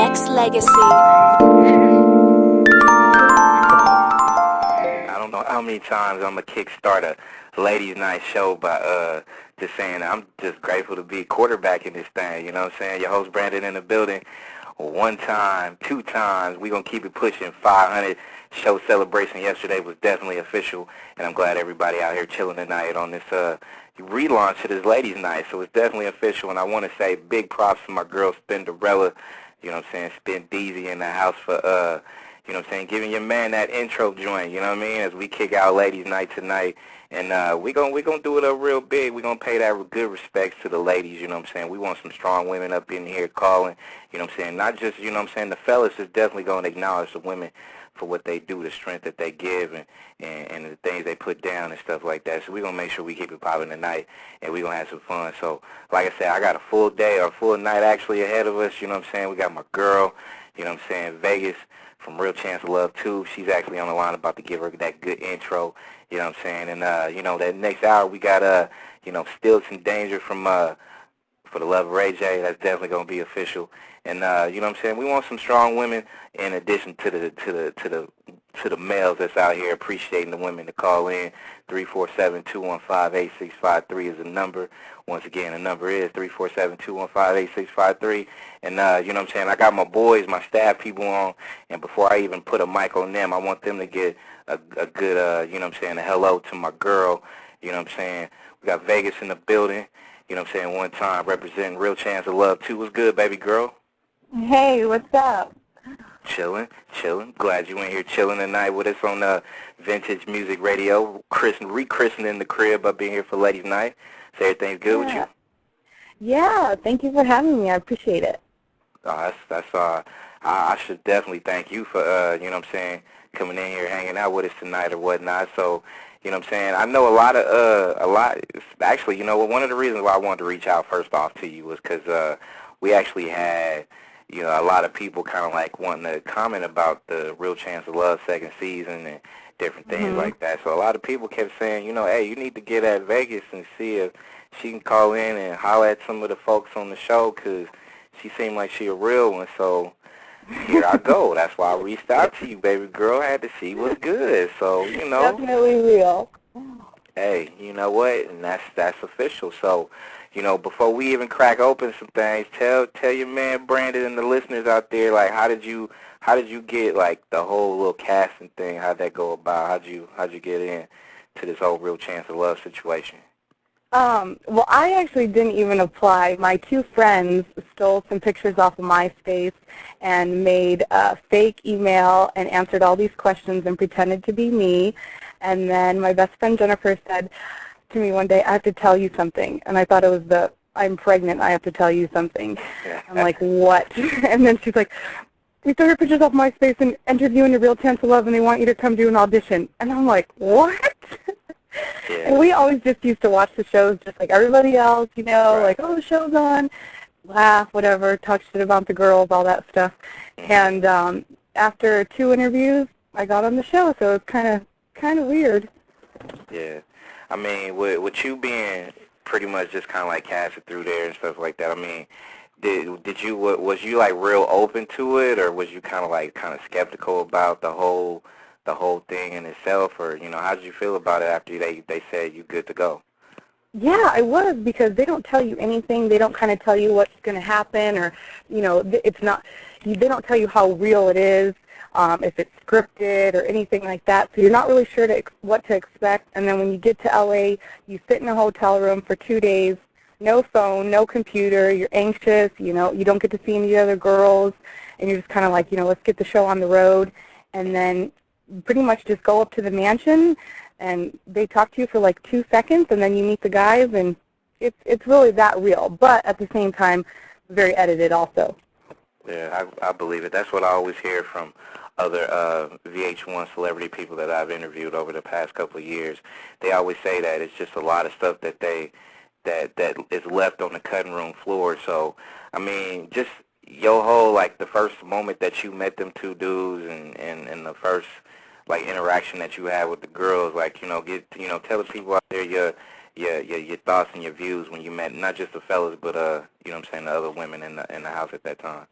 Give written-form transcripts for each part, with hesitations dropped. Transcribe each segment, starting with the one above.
Nexxlegacy. I don't know how many times I'm gonna kickstart a ladies' night show by just saying I'm just grateful to be quarterback in this thing. You know what I'm saying? Your host Brandon in the building. One time, two times, we gonna keep it pushing. 500 show celebration yesterday was definitely official, and I'm glad everybody out here chilling tonight on this relaunch of this ladies' night. So it's definitely official, and I want to say big props to my girl Spinderella. You know what I'm saying? Spin Deezy in the house for you know what I'm saying, giving your man that intro joint, you know what I mean, as we kick out ladies' night tonight. And we gonna do it up real big. We gonna pay that good respects to the ladies, you know what I'm saying. We want some strong women up in here calling, you know what I'm saying. Not just, you know what I'm saying, the fellas is definitely gonna acknowledge the women for what they do, the strength that they give, and the things they put down and stuff like that. So we gonna make sure we keep it popping tonight, and we gonna have some fun. So, like I said, I got a full day or a full night actually ahead of us, you know what I'm saying. We got my girl, you know what I'm saying, Vegas, from Real Chance of Love 2. She's actually on the line about to give her that good intro, you know what I'm saying? And, you know, that next hour we got, you know, Still Some Danger from, For the Love of Ray J. That's definitely going to be official. And, you know what I'm saying? We want some strong women in addition to the males that's out here appreciating the women to call in. 347-215-8653 is the number. Once again, the number is 347-215-8653. And, you know what I'm saying, I got my boys, my staff people on, and before I even put a mic on them, I want them to get a good, you know what I'm saying, a hello to my girl. You know what I'm saying? We got Vegas in the building. You know what I'm saying, one time representing Real Chance of Love 2. What's good, baby girl? Hey, what's up? Chilling. Glad you in here chilling tonight with us on Vintage Music Radio, rechristening the crib up in here for Ladies Night. So everything's good with you? Yeah, thank you for having me. I appreciate it. That's I should definitely thank you for, you know what I'm saying, coming in here, hanging out with us tonight or whatnot. So, you know what I'm saying, I know actually, you know, one of the reasons why I wanted to reach out first off to you was because we actually had, you know, a lot of people kind of like wanting to comment about the Real Chance of Love second season and different things like that. So a lot of people kept saying, you know, hey, you need to get at Vegas and see if she can call in and holler at some of the folks on the show because she seemed like she a real one. So here I go. That's why I reached out to you, baby girl. I had to see what's good. So, you know. Definitely real. Hey, you know what? And that's official. So, you know, before we even crack open some things, tell your man Brandon and the listeners out there, like, how did you get like the whole little casting thing? How'd that go about? How'd you get in to this whole Real Chance of Love situation? Well, I actually didn't even apply. My two friends stole some pictures off of MySpace and made a fake email and answered all these questions and pretended to be me. And then my best friend Jennifer said to me one day, I have to tell you something. And I thought it was I'm pregnant, I have to tell you something. I'm like, what? And then she's like, we stole your pictures off MySpace and entered you into Real Chance of Love and they want you to come do an audition. And I'm like, what? Yeah. And we always just used to watch the shows just like everybody else, you know, like, oh, the show's on, laugh, whatever, talk shit about the girls, all that stuff. And after 2 interviews, I got on the show, so it's kind of weird. Yeah. I mean, with you being pretty much just kind of like casted through there and stuff like that, I mean, was you like real open to it, or was you kind of skeptical about the whole thing in itself, or, you know, how did you feel about it after they said you good to go? Yeah, I was, because they don't tell you anything. They don't kind of tell you what's going to happen, or, you know, it's not, they don't tell you how real it is, if it's scripted or anything like that. So you're not really sure what to expect. And then when you get to LA, you sit in a hotel room for 2 days, no phone, no computer, you're anxious, you know, you don't get to see any other girls, and you're just kind of like, you know, let's get the show on the road. And then pretty much just go up to the mansion, and they talk to you for like 2 seconds, and then you meet the guys, and it's really that real. But at the same time, very edited also. Yeah, I believe it. That's what I always hear from other VH1 celebrity people that I've interviewed over the past couple of years. They always say that it's just a lot of stuff that that is left on the cutting room floor. So, I mean, just your whole, like, the first moment that you met them two dudes and the first, like, interaction that you had with the girls, like, you know, tell the people out there your thoughts and your views when you met not just the fellas, but, you know what I'm saying, the other women in the house at that time.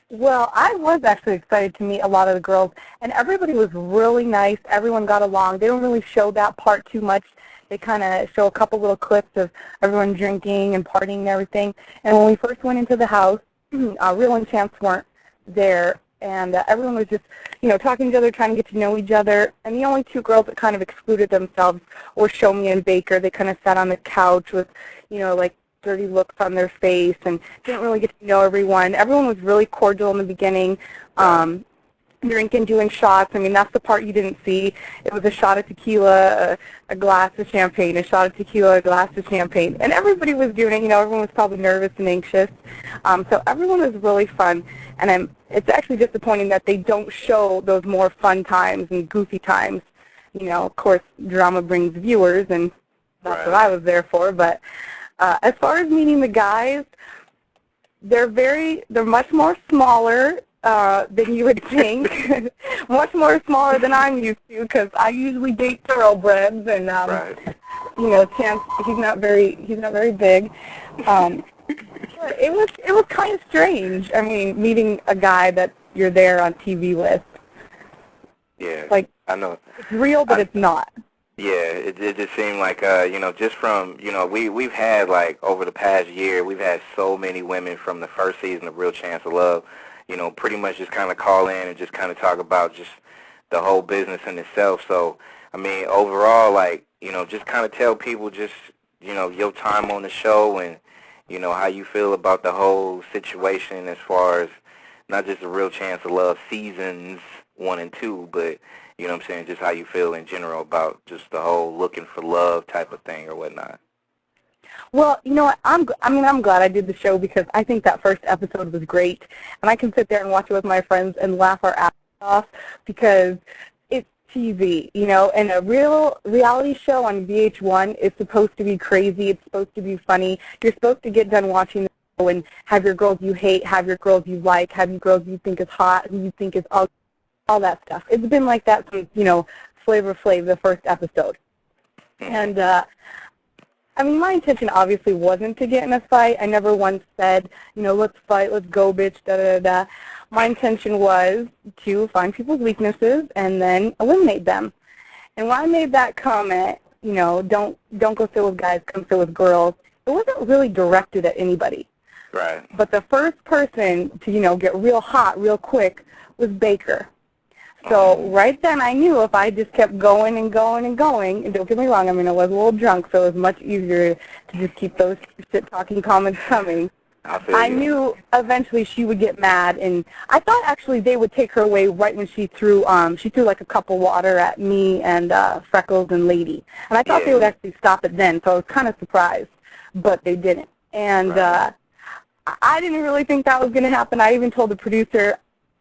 Well, I was actually excited to meet a lot of the girls, and everybody was really nice. Everyone got along. They don't really show that part too much. They kind of show a couple little clips of everyone drinking and partying and everything. And when we first went into the house, Real and Chance weren't there, and everyone was just, talking to each other, trying to get to know each other. And the only two girls that kind of excluded themselves were Shomi and Baker. They kind of sat on the couch with, like, dirty looks on their face and didn't really get to know everyone. Everyone was really cordial in the beginning, drinking, doing shots. I mean, that's the part you didn't see. It was a shot of tequila, a glass of champagne, a shot of tequila, a glass of champagne. And everybody was doing it. Everyone was probably nervous and anxious. So everyone was really fun. And it's actually disappointing that they don't show those more fun times and goofy times. Of course, drama brings viewers, and that's what I was there for. But as far as meeting the guys, they're much more smaller than you would think, much more smaller than I'm used to, because I usually date thoroughbreds, and Chance, he's not very big. But it was kind of strange. I mean, meeting a guy that you're there on TV with. Yeah, like, I know. It's real, but it's not. Yeah, it just seemed like, just from, we've had, like, over the past year, we've had so many women from the first season of Real Chance of Love, pretty much just kind of call in and just kind of talk about just the whole business in itself. So, I mean, overall, like, just kind of tell people just, your time on the show and, how you feel about the whole situation as far as not just the Real Chance of Love seasons 1 and 2, but just how you feel in general about just the whole looking for love type of thing or whatnot. Well, you know what, I'm glad I did the show, because I think that first episode was great, and I can sit there and watch it with my friends and laugh our asses off, because it's TV, and a real reality show on VH1 is supposed to be crazy, it's supposed to be funny, you're supposed to get done watching the show and have your girls you hate, have your girls you like, have your girls you think is hot, who you think is ugly, all that stuff. It's been like that since, Flavor Flav, the first episode. And, my intention obviously wasn't to get in a fight. I never once said, let's fight, let's go, bitch, da-da-da-da. My intention was to find people's weaknesses and then eliminate them. And when I made that comment, don't go sit with guys, come sit with girls, it wasn't really directed at anybody. Right. But the first person to, get real hot real quick was Baker. So right then I knew if I just kept going and going and going, and don't get me wrong, I was a little drunk, so it was much easier to just keep those shit-talking comments coming. I knew eventually she would get mad, and I thought actually they would take her away right when she threw like a cup of water at me and Freckles and Lady. And I thought they would actually stop it then, so I was kind of surprised, but they didn't. And I didn't really think that was going to happen. I even told the producer,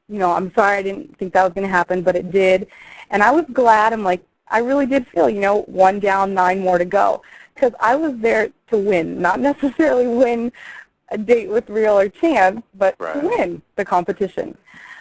I'm sorry, I didn't think that was going to happen, but it did. And I was glad. I really did feel, 1 down, 9 more to go. Because I was there to win, not necessarily win a date with Real or Chance, but to win the competition.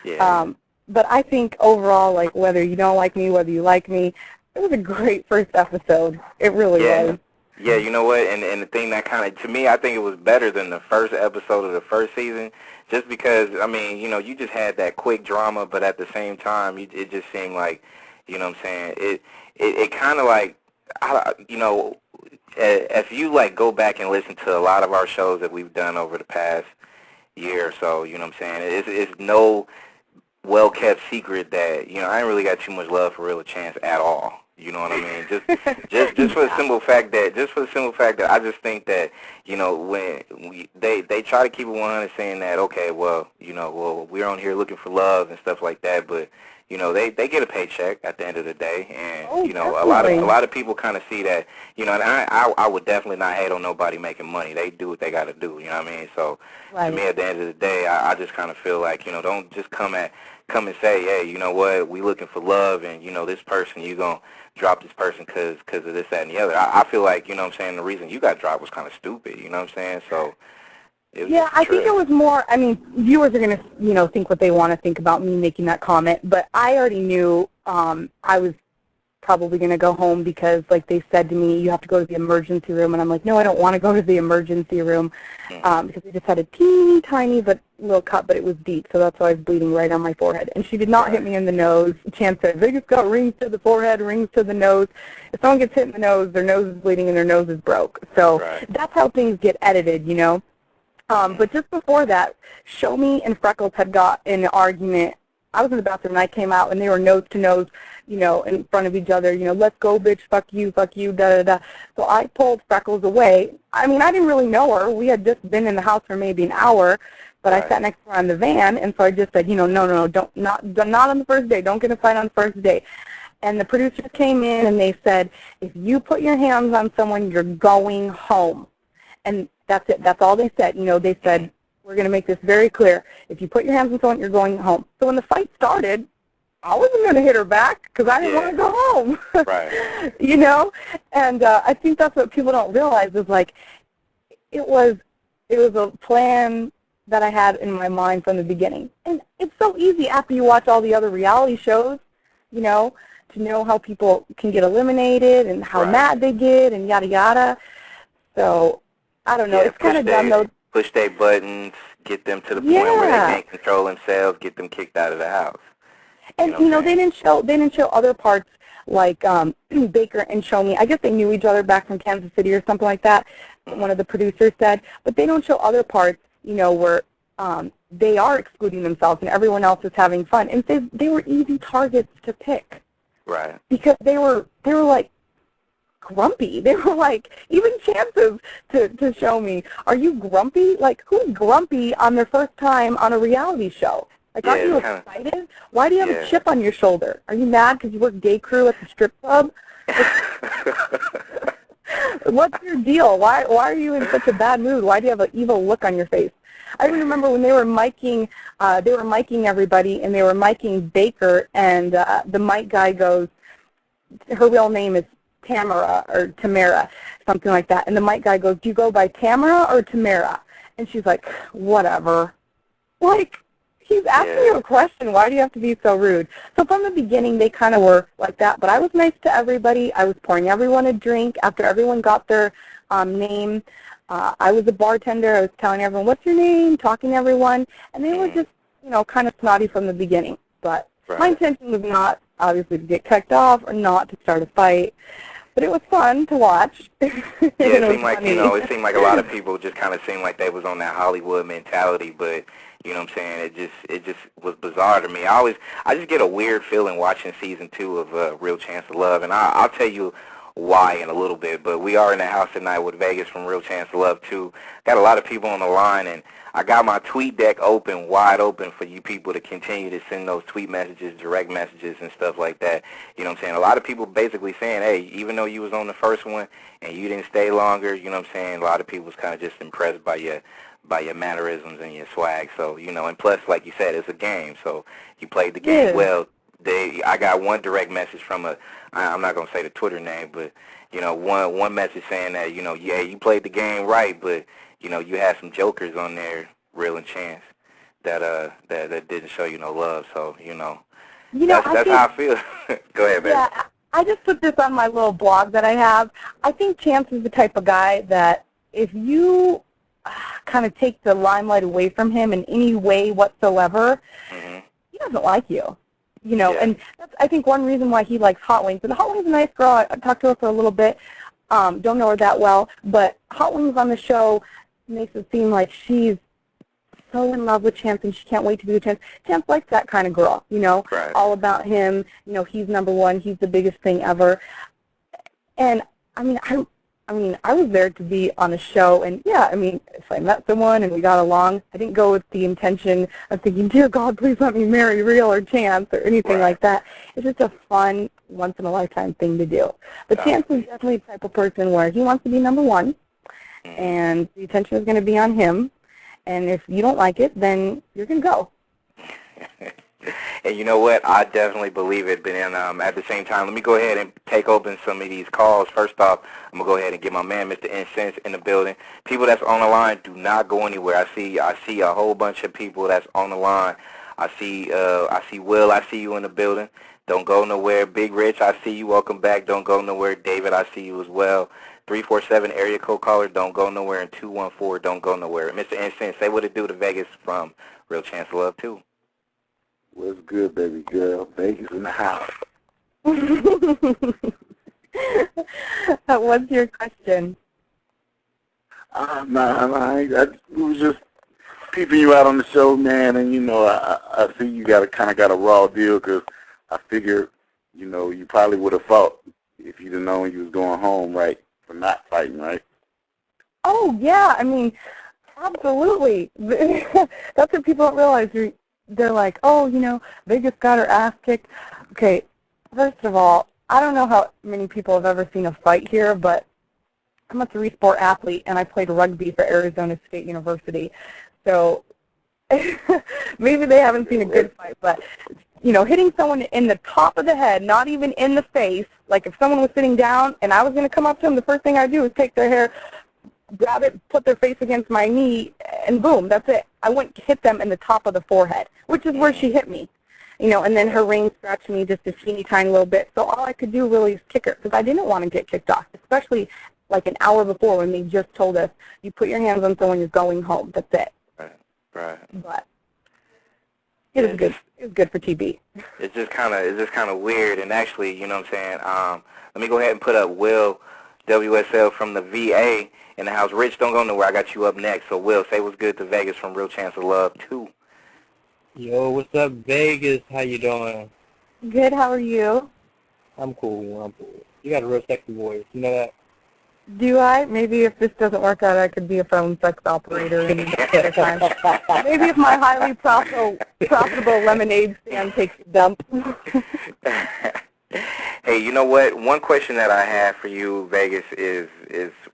Yeah. But I think overall, whether you don't like me, whether you like me, it was a great first episode. It really was. Yeah, you know what, and the thing that kind of, to me, I think it was better than the first episode of the first season, just because, you just had that quick drama, but at the same time, it just seemed like, it kind of like, if you, go back and listen to a lot of our shows that we've done over the past year or so, it's no well-kept secret that, I ain't really got too much love for Real Chance at all. You know what I mean? Just for the simple fact that I just think that, when they try to keep it 100, saying that, okay, well, we're on here looking for love and stuff like that, but they get a paycheck at the end of the day, and a lot of people kind of see that, and I would definitely not hate on nobody making money. They do what they got to do. You know what I mean? So to me, at the end of the day, I just kind of feel like, don't just come and say, hey, you know what, we looking for love, and this person, you gonna drop this person because of this, that, and the other. I feel like, the reason you got dropped was kind of stupid, you know what I'm saying? So, I think it was more, viewers are going to, think what they want to think about me making that comment, but I already knew I was probably going to go home because, like, they said to me, you have to go to the emergency room. And I'm like, no, I don't want to go to the emergency room because they just had a teeny tiny but little cut, but it was deep. So that's why I was bleeding right on my forehead. And she did not hit me in the nose. Chance said, they just got rings to the forehead, rings to the nose. If someone gets hit in the nose, their nose is bleeding and their nose is broke. So that's how things get edited, you know. But just before that, Show Me and Freckles had got in an argument. I was in the bathroom and I came out and they were nose to nose, you know, in front of each other, you know, let's go, bitch, fuck you, da, da, da. So I pulled Freckles away. I mean, I didn't really know her. We had just been in the house for maybe an hour, but I sat next to her on the van, and so I just said, you know, no, not on the first day. Don't get in a fight on the first day. And the producers came in and they said, if you put your hands on someone, you're going home. And that's it. That's all they said. You know, they said, we're going to make this very clear. If you put your hands on someone, you're going home. So when the fight started, I wasn't going to hit her back because I didn't want to go home. Right. You know? And I think that's what people don't realize is, like, it was a plan that I had in my mind from the beginning. And it's so easy after you watch all the other reality shows, you know, to know how people can get eliminated and how mad they get and yada, yada. So, I don't know. It's kind of dumb, though. Push their buttons, get them to the point where they can't control themselves, get them kicked out of the house. And you know, they didn't show other parts like Baker and Show Me. I guess they knew each other back from Kansas City or something like that. One of the producers said, but they don't show other parts, you know, where they are excluding themselves and everyone else is having fun. And they were easy targets to pick. Right. Because they were like grumpy. They were like, even chances to Show Me, are you grumpy? Like, who's grumpy on their first time on a reality show? Like, aren't you excited? Why do you have a chip on your shoulder? Are you mad because you work day crew at the strip club? What's your deal? Why are you in such a bad mood? Why do you have an evil look on your face? I remember when they were miking everybody, and they were miking Baker, and the mic guy goes, her real name is Tamara or Tamara, something like that. And the mic guy goes, do you go by Tamara or Tamara? And she's like, whatever. Like, he's asking you a question. Why do you have to be so rude? So from the beginning, they kind of were like that. But I was nice to everybody. I was pouring everyone a drink. After everyone got their name, I was a bartender. I was telling everyone, what's your name, talking to everyone. And they were just, you know, kind of snotty from the beginning. But my intention was not, obviously, to get kicked off or not to start a fight. But it was fun to watch. It seemed like, you know, it seemed like a lot of people just kind of seemed like they was on that Hollywood mentality, but, you know what I'm saying, it just was bizarre to me. I just get a weird feeling watching season 2 of Real Chance of Love, and I'll tell you why in a little bit, but we are in the house tonight with Vegas from Real Chance of Love 2. Got a lot of people on the line, and I got my tweet deck wide open for you people to continue to send those tweet messages, direct messages, and stuff like that. You know what I'm saying? A lot of people basically saying, hey, even though you was on the first one and you didn't stay longer, you know what I'm saying, a lot of people was kind of just impressed by your mannerisms and your swag. So, you know, and plus, like you said, it's a game, so you played the game well. I got one direct message from I'm not going to say the Twitter name, but, you know, one message saying that, you know, yeah, you played the game right, but, you know, you had some jokers on there, Real and Chance, that didn't show you no love. So, you know that's how I feel. Go ahead, baby. Yeah, I just put this on my little blog that I have. I think Chance is the type of guy that if you kind of take the limelight away from him in any way whatsoever, he doesn't like you. You know, and that's, I think, one reason why he likes Hot Wings. And Hot Wings is a nice girl. I talked to her for a little bit. Don't know her that well. But Hot Wings on the show makes it seem like she's so in love with Chance and she can't wait to be with Chance. Chance likes that kind of girl, you know, all about him. You know, he's number one. He's the biggest thing ever. And, I mean, I was there to be on a show, and yeah, I mean, if I met someone and we got along, I didn't go with the intention of thinking, dear God, please let me marry Real or Chance or anything like that. It's just a fun, once-in-a-lifetime thing to do. But Chance is definitely the type of person where he wants to be number one, and the attention is going to be on him, and if you don't like it, then you're going to go. And you know what? I definitely believe it. But then at the same time, let me go ahead and take open some of these calls. First off, I'm going to go ahead and get my man, Mr. Incense, in the building. People that's on the line, do not go anywhere. I see a whole bunch of people that's on the line. I see Will. I see you in the building. Don't go nowhere. Big Rich, I see you. Welcome back. Don't go nowhere. David, I see you as well. 347 area code caller, don't go nowhere. And 214, don't go nowhere. Mr. Incense, say what it do to Vegas from Real Chance of Love 2. What's good, baby girl? Vegas in the house. What's your question? I was just peeping you out on the show, man, and, I see you kind of got a raw deal because I figured, you probably would have fought if you'd have known you was going home, right, for not fighting, right? Oh, yeah, I mean, absolutely. That's what people don't realize. They're like, oh, Vegas got her ass kicked. Okay, first of all, I don't know how many people have ever seen a fight here, but I'm a three-sport athlete, and I played rugby for Arizona State University. So maybe they haven't seen a good fight, but, hitting someone in the top of the head, not even in the face, like if someone was sitting down and I was going to come up to them, the first thing I do is take their hair, grab it, put their face against my knee, and boom, that's it. I wouldn't hit them in the top of the forehead, which is where she hit me. And then her ring scratched me just a teeny tiny little bit. So all I could do really is kick her because I didn't want to get kicked off, especially like an hour before when they just told us, you put your hands on someone, you're going home. That's it. Right. But it was good. It was good for TB. It's just kind of weird. And actually, you know what I'm saying? Let me go ahead and put up Will WSL from the VA in the house. Rich, don't go nowhere. I got you up next. So Will, say what's good to Vegas from Real Chance of Love 2. Yo, what's up, Vegas? How you doing? Good. How are you? I'm cool. You got a real sexy voice. You know that? Do I? Maybe if this doesn't work out, I could be a phone sex operator in the time. Maybe if my highly profitable lemonade stand takes a dump. Hey, you know what? One question that I have for you, Vegas, is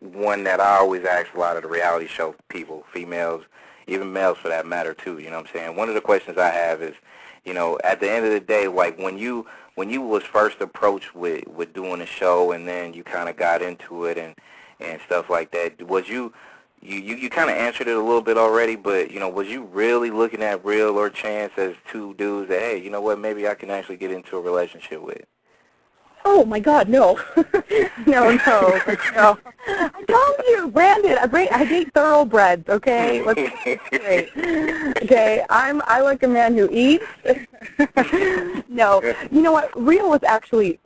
one that I always ask a lot of the reality show people, females, even males for that matter too, you know what I'm saying? One of the questions I have is, at the end of the day, like when you was first approached with doing a show and then you kind of got into it and stuff like that, was you kind of answered it a little bit already, but, was you really looking at Real or Chance as two dudes that, hey, you know what, maybe I can actually get into a relationship with? Oh, my God, no. No. I told you, Brandon, I date thoroughbreds, okay? Let's get straight. Okay, I like a man who eats. No, you know what? Real was actually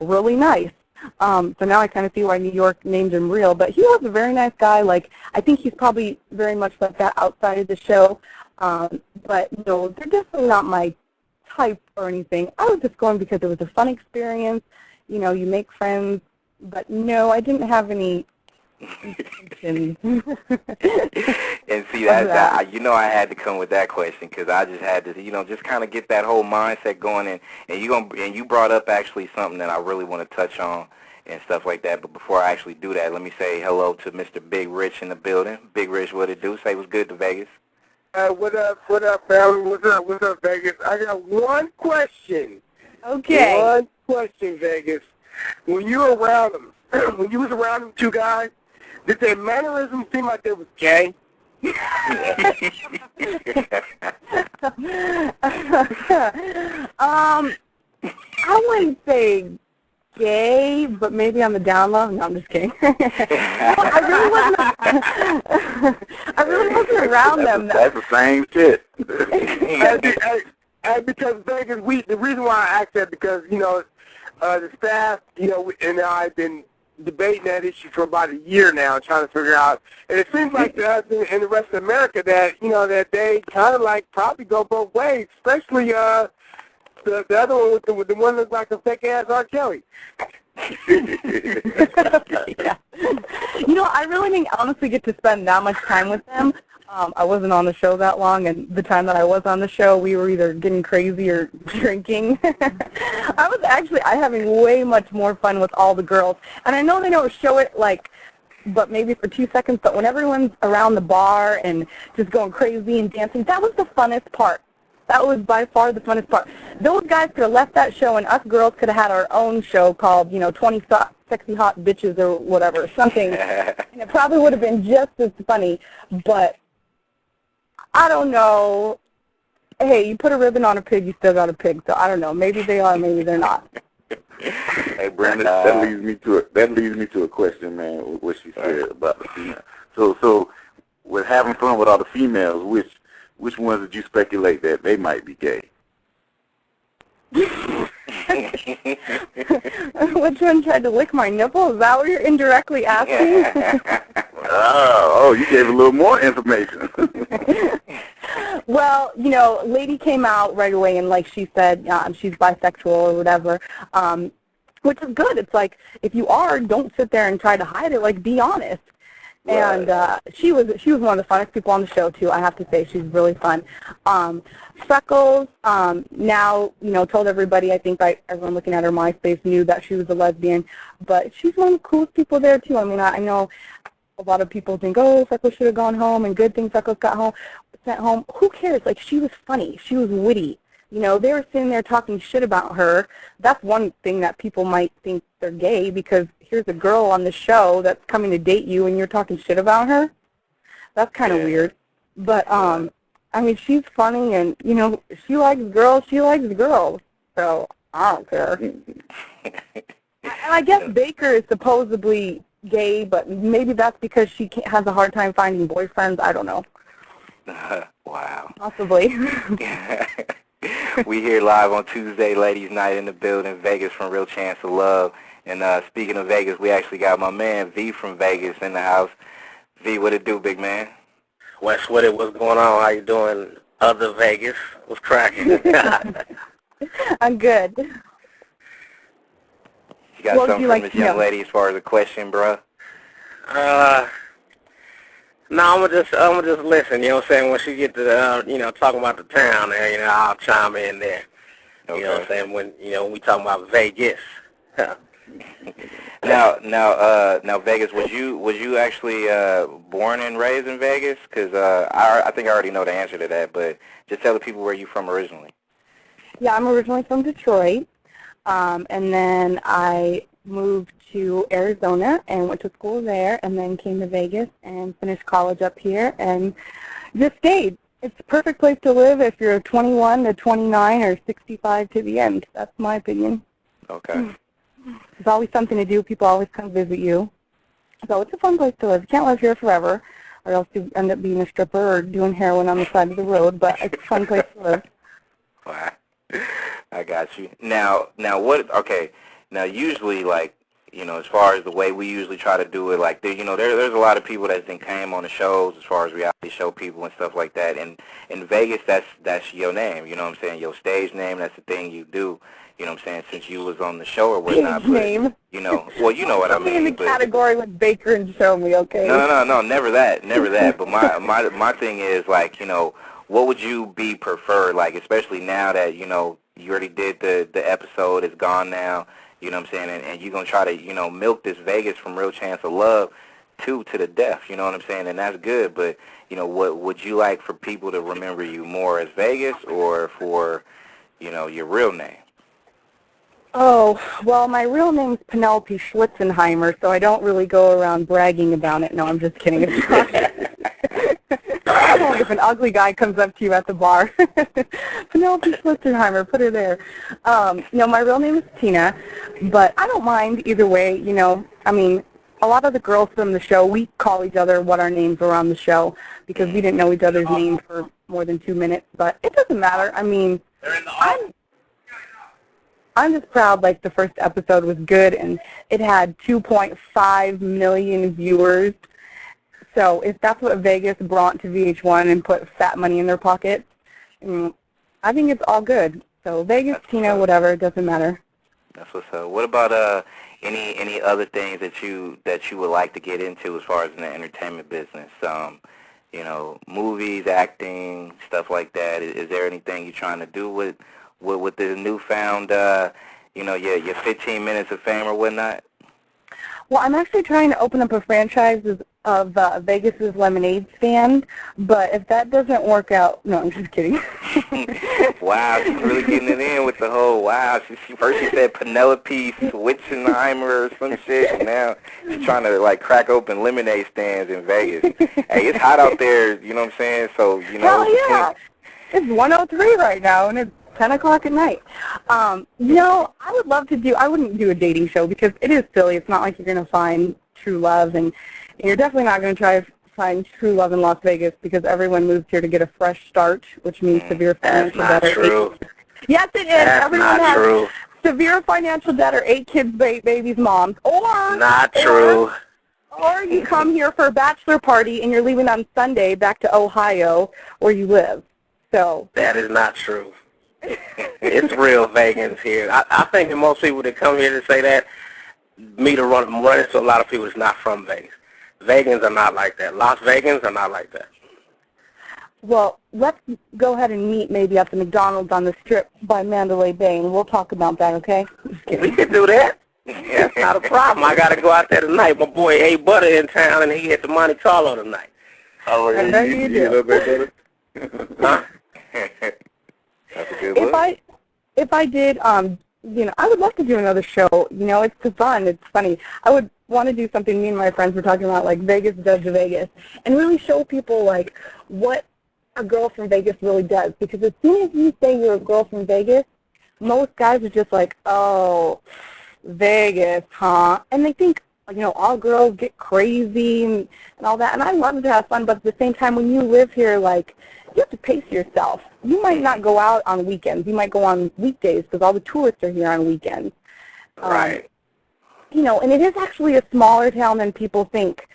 really nice. So now I kind of see why New York named him Real. But he was a very nice guy. Like, I think he's probably very much like that outside of the show. But, no, they're definitely not my type or anything. I was just going because it was a fun experience. You make friends. But, no, I didn't have any intentions. And see, I had to come with that question because I just had to, just kind of get that whole mindset going. And you brought up actually something that I really want to touch on and stuff like that. But before I actually do that, let me say hello to Mr. Big Rich in the building. Big Rich, what it do? Say what's good to Vegas. What up, family? What's up, Vegas? I got one question. Okay. One question, Vegas. When you were around them, when you was around them two guys, did their mannerisms seem like they was gay? I wouldn't say gay, but maybe on the down low. No, I'm just kidding. I really wasn't around them. That's the same shit. Because Vegas, the reason why I asked that because the staff, and I've been debating that issue for about a year now, trying to figure out. And it seems like to us and the rest of America that that they kind of like probably go both ways, especially the other one with the one that looks like a fake ass R. Kelly. Yeah. I really didn't honestly get to spend that much time with them. I wasn't on the show that long, and the time that I was on the show, we were either getting crazy or drinking. I was actually having way much more fun with all the girls. And I know they don't show it, but maybe for 2 seconds, but when everyone's around the bar and just going crazy and dancing, that was the funnest part. That was by far the funnest part. Those guys could have left that show, and us girls could have had our own show called, 20 Sexy Hot Bitches or whatever, something. And it probably would have been just as funny, but I don't know. hey, you put a ribbon on a pig, you still got a pig. So I don't know. Maybe they are, maybe they're not. Hey, Brandon, that leads me to a question, man. What she said about the female. So with having fun with all the females, which ones did you speculate that they might be gay? Which one tried to lick my nipple? Is that what you're indirectly asking? Oh, you gave a little more information. Well, lady came out right away and like she said, she's bisexual or whatever, which is good. It's like, if you are, don't sit there and try to hide it. Like, be honest. Right. And she was one of the funnest people on the show too. I have to say, she's really fun. Freckles, now told everybody. I think everyone looking at her MySpace knew that she was a lesbian, but she's one of the coolest people there too. I mean, I know a lot of people think, oh, Freckles should have gone home, and good thing Freckles got sent home. Who cares? Like, she was funny. She was witty. They were sitting there talking shit about her. That's one thing that people might think they're gay, because here's a girl on the show that's coming to date you and you're talking shit about her. That's kind of weird. But, I mean, she's funny, and, she likes girls. She likes girls. So, I don't care. And I guess Baker is supposedly gay, but maybe that's because she has a hard time finding boyfriends. I don't know. Wow. Possibly. We here live on Tuesday, ladies' night in the building, Vegas from Real Chance of Love. And speaking of Vegas, we actually got my man V from Vegas in the house. V, what it do, big man? What's going on? How you doing? Other Vegas, what's cracking? I'm good. You got something from this young lady as far as a question, bruh? No, I'm gonna just listen. You know what I'm saying? When she get to talking about the town there, I'll chime in there. Okay. You know what I'm saying? When we talking about Vegas. Now, Vegas. Was you actually born and raised in Vegas? Because I think I already know the answer to that, but just tell the people where you from originally. Yeah, I'm originally from Detroit, and then I moved to Arizona and went to school there, and then came to Vegas and finished college up here, and just stayed. It's the perfect place to live if you're 21 to 29 or 65 to the end. That's my opinion. Okay. There's always something to do. People always come visit you. So it's a fun place to live. You can't live here forever, or else you end up being a stripper or doing heroin on the side of the road, but it's a fun place to live. Wow. I got you. Now what, okay, now usually, like, as far as the way we usually try to do it, like, there's a lot of people that came on the shows as far as reality show people and stuff like that, and in Vegas, that's your name, you know what I'm saying, your stage name, that's the thing you do, you know what I'm saying, since you was on the show or whatnot. Stage name? Well, you know what I mean. In the category with Baker and Show Me, okay? No, never that, but my thing is, like, what would you be preferred, like, especially now that, you already did the episode, it's gone now, you know what I'm saying, and you're going to try to, milk this Vegas from Real Chance of Love to the death, you know what I'm saying, and that's good, but, what would you like for people to remember you more as Vegas or for, your real name? Oh, well, my real name's Penelope Schwitzenheimer, so I don't really go around bragging about it. No, I'm just kidding. It's not. If an ugly guy comes up to you at the bar, Penelope Schwitzenheimer, put her there. My real name is Tina, but I don't mind either way. I mean, a lot of the girls from the show, we call each other what our names were on the show because we didn't know each other's names for more than 2 minutes, but it doesn't matter. I mean, I'm just proud, like, the first episode was good, and it had 2.5 million viewers. So if that's what Vegas brought to VH1 and put fat money in their pocket, I think it's all good. So Vegas, Tina, whatever, it doesn't matter. That's what's up. What about any other things that you would like to get into as far as in the entertainment business? Movies, acting, stuff like that. Is there anything you're trying to do with the newfound, your 15 minutes of fame or whatnot? Well, I'm actually trying to open up a franchise of Vegas's Lemonade stand, but if that doesn't work out, no, I'm just kidding. Wow, she's really getting it in with the whole, wow. First she said Penelope Schwitzenheimer or some shit, and now she's trying to, like, crack open lemonade stands in Vegas. Hey, it's hot out there, you know what I'm saying? So, Hell yeah. It's 1:03 right now, and it's 10 o'clock at night. You know, I would love to do, I wouldn't do a dating show because it is silly. It's not like you're going to find true love, and you're definitely not going to try to find true love in Las Vegas because everyone moves here to get a fresh start, which means severe financial debt. That's not true. Yes, it is. That's Everyone not has true. severe financial debt or 8 kids, babies, moms. Or Not true. Or you come here for a bachelor party and you're leaving on Sunday back to Ohio where you live. So that is not true. It's real Vegans here. I think that most people that come here to say that meet or run into a lot of people that's not from Vegas. Vegans are not like that. Las Vegans are not like that. Well, let's go ahead and meet maybe at the McDonald's on the Strip by Mandalay Bay, and we'll talk about that, okay? We could do that. That's not a problem. I got to go out there tonight. My boy A. Butter in town, and he hit the Monte Carlo tonight. Oh, I know you do. Huh? That's a good look. If I did, you know, I would love to do another show. You know, it's fun. It's funny. I would want to do something. Me and my friends were talking about, like, Vegas does to Vegas, and really show people, like, what a girl from Vegas really does. Because as soon as you say you're a girl from Vegas, most guys are just like, oh, Vegas, huh? And they think, you know, all girls get crazy and all that. And I love to have fun, but at the same time, when you live here, like, you have to pace yourself. You might not go out on weekends. You might go on weekdays because all the tourists are here on weekends. Right. You know, and it is actually a smaller town than people think.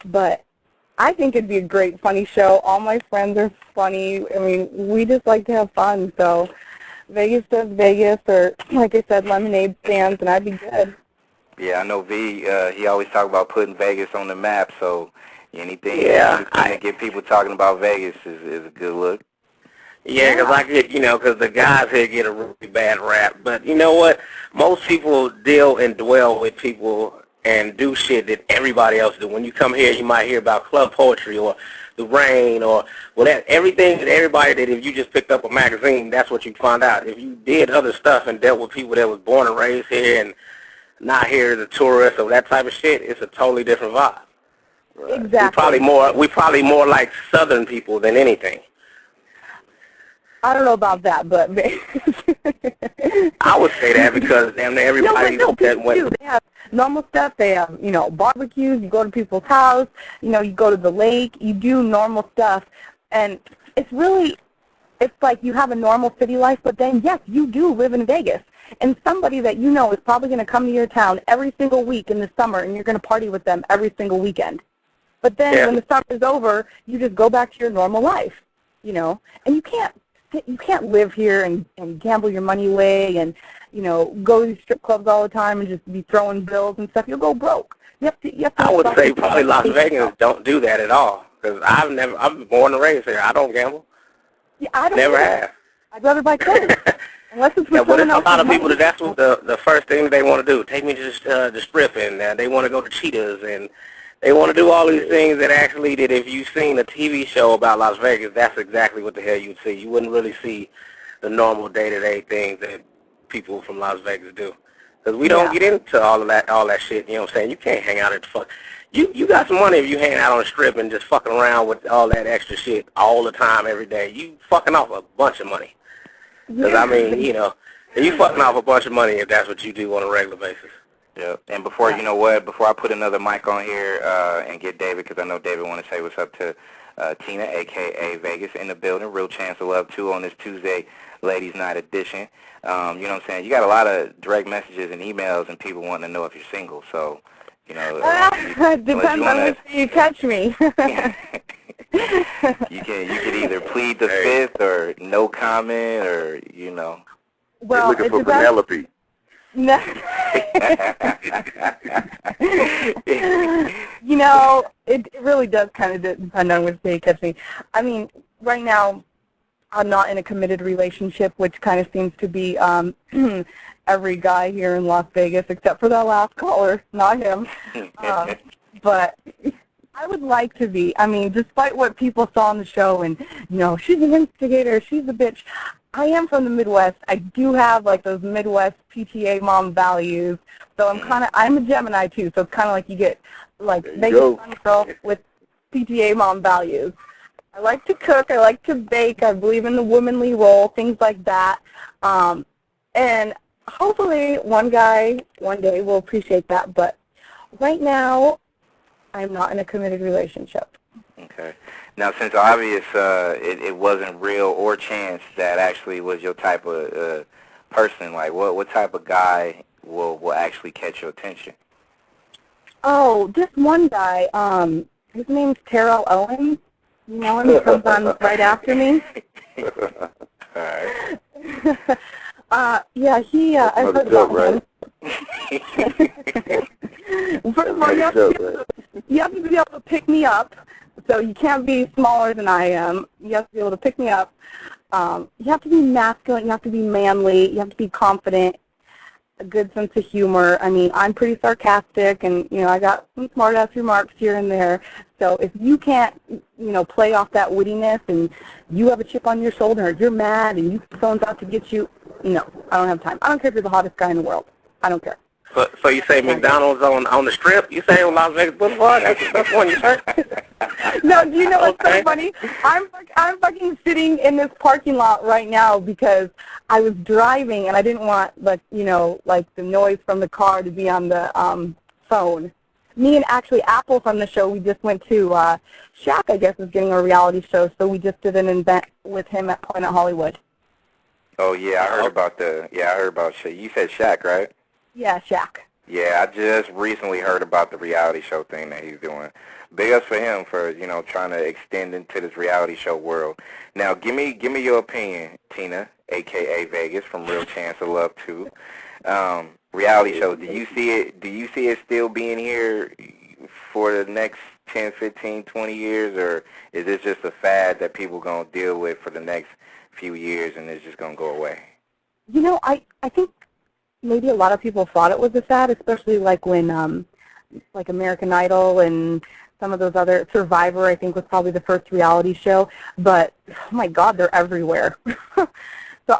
But I think it'd be a great, funny show. All my friends are funny. I mean, we just like to have fun. So Vegas does Vegas, or like I said, lemonade stands, and I'd be good. Yeah, I know V, he always talk about putting Vegas on the map, so anything to get people talking about Vegas is a good look. Yeah, because I get, you know, because the guys here get a really bad rap. But you know what? Most people deal and dwell with people and do shit that everybody else do. When you come here, you might hear about club poetry or the rain or everything that everybody did. If you just picked up a magazine, that's what you find out. If you did other stuff and dealt with people that was born and raised here and not here as a tourist or that type of shit, it's a totally different vibe. Right. Exactly. We probably more like Southern people than anything. I don't know about that, but I would say that because damn everybody that went. They have normal stuff. They have, you know, barbecues. You go to people's house. You know, you go to the lake. You do normal stuff, and it's like you have a normal city life. But then, yes, you do live in Vegas, and somebody that you know is probably going to come to your town every single week in the summer, and you're going to party with them every single weekend. But then when the summer's over, you just go back to your normal life, you know, and you can't live here and gamble your money away and, you know, go to strip clubs all the time and just be throwing bills and stuff. You'll go broke. You have to I would say probably Las Vegas don't do that at all because I'm born and raised here. I don't gamble. Yeah, I don't never have. I'd rather buy clothes. Unless it's with but there's a lot of money. people that's what the first thing they want to do. Take me to the strip, and they want to go to Cheetahs, and they want to do all these things that actually that if you've seen a TV show about Las Vegas, that's exactly what the hell you'd see. You wouldn't really see the normal day-to-day things that people from Las Vegas do. Because we don't get into all that shit, you know what I'm saying? You can't hang out at the fuck. You got some money if you hang out on the strip and just fucking around with all that extra shit all the time, every day. You fucking off a bunch of money. Because, I mean, you know, you fucking off a bunch of money if that's what you do on a regular basis. Yeah, and before I put another mic on here and get David, because I know David want to say what's up to Tina, a.k.a. Vegas, in the building. Real Chance of Love 2 on this Tuesday Ladies Night edition. You know what I'm saying? You got a lot of direct messages and emails and people wanting to know if you're single. So, you know, depends on which you catch me. you could either plead the fifth or no comment or, you know. You're Well, looking for Penelope. No. You know, it really does kind of depend on which day you catch me. I mean, right now, I'm not in a committed relationship, which kind of seems to be every guy here in Las Vegas, except for that last caller, not him. But I would like to be. I mean, despite what people saw on the show and, you know, she's an instigator, she's a bitch, I am from the Midwest. I do have, like, those Midwest PTA mom values. So I'm a Gemini, too, so it's kind of like you get, like, Vegas fun girl with PTA mom values. I like to cook. I like to bake. I believe in the womanly role, things like that. And hopefully one day will appreciate that. But right now, I'm not in a committed relationship. Okay. Now, since obvious it wasn't real or chance that actually was your type of person, like what type of guy will actually catch your attention? Oh, this one guy, his name's Terrell Owens. You know him? He comes on right after me. All right. Yeah, I've heard about him. First of all, you have to be able to pick me up. So you can't be smaller than I am. You have to be able to pick me up. You have to be masculine. You have to be manly. You have to be confident. A good sense of humor. I mean, I'm pretty sarcastic, and I got some smart-ass remarks here and there. So if you can't, play off that wittiness, and you have a chip on your shoulder, or you're mad, and someone's out to get you, no, I don't have time. I don't care if you're the hottest guy in the world. I don't care. So you say McDonald's on the Strip? You say on Las Vegas Boulevard? That's one you say? No, do you know what's so funny? I'm fucking sitting in this parking lot right now because I was driving and I didn't want like the noise from the car to be on the phone. Me and actually Apple from the show, we just went to Shaq, I guess, is getting a reality show, so we just did an event with him at Planet Hollywood. Oh yeah, I heard about Shaq. You said Shaq, right? Yeah, Shaq. Yeah, I just recently heard about the reality show thing that he's doing. Big ups for him for, trying to extend into this reality show world. Now, give me your opinion, Tina, a.k.a. Vegas, from Real Chance of Love 2. Reality show, do you see it still being here for the next 10, 15, 20 years, or is this just a fad that people going to deal with for the next few years and it's just going to go away? I think maybe a lot of people thought it was a fad, especially like when like American Idol and some of those other, Survivor, I think, was probably the first reality show. But, oh my God, they're everywhere. So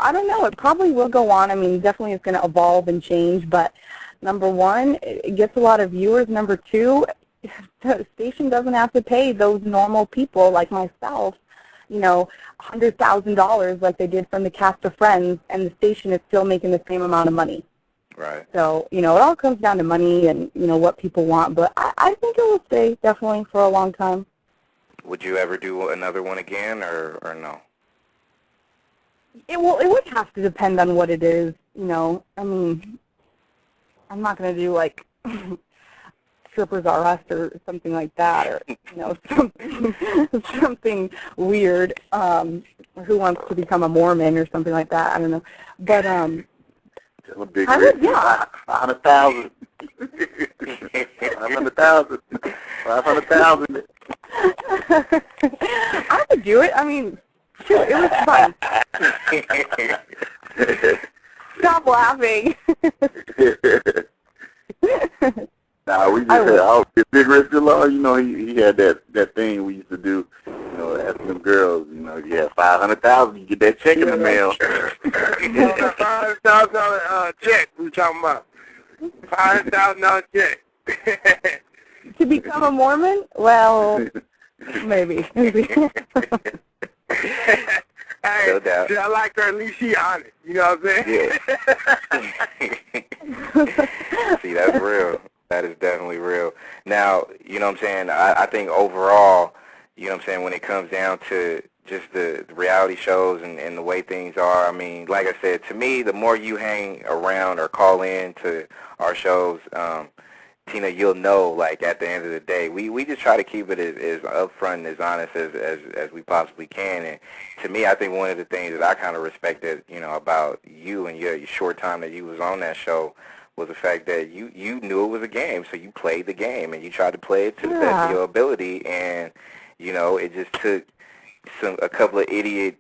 I don't know. It probably will go on. I mean, definitely it's going to evolve and change. But number one, it gets a lot of viewers. Number two, the station doesn't have to pay those normal people like myself, $100,000 like they did from the cast of Friends, and the station is still making the same amount of money. Right. So, it all comes down to money and, what people want. But I think it will stay definitely for a long time. Would you ever do another one again or no? It would have to depend on what it is, I mean, I'm not going to do, like, Strippers Are Us or something like that, or, something weird, or Who Wants to Become a Mormon or something like that. I don't know. But, a big I would, yeah. 500,000. 500,000. 500,000. I would do it. I mean, shoot, it was fun. Stop laughing. Nah, we just had Big Red still on. He had that thing we used to do. Asking them girls, you have 500,000, you get that check in the mail. $500,000 check we talking about. $500,000 check. To become a Mormon? Well, maybe. No doubt. I like her, at least she honest. You know what I'm saying? Yeah. See, that's real. That is definitely real. Now, you know what I'm saying, I think overall, you know what I'm saying, when it comes down to just the reality shows and the way things are, I mean, like I said, to me, the more you hang around or call in to our shows, Tina, you'll know, like, at the end of the day, we just try to keep it as upfront and as honest as we possibly can. And to me, I think one of the things that I kind of respected, about you and your short time that you was on that show was the fact that you knew it was a game, so you played the game, and you tried to play it to the best of your ability, and, it just took a couple of idiot,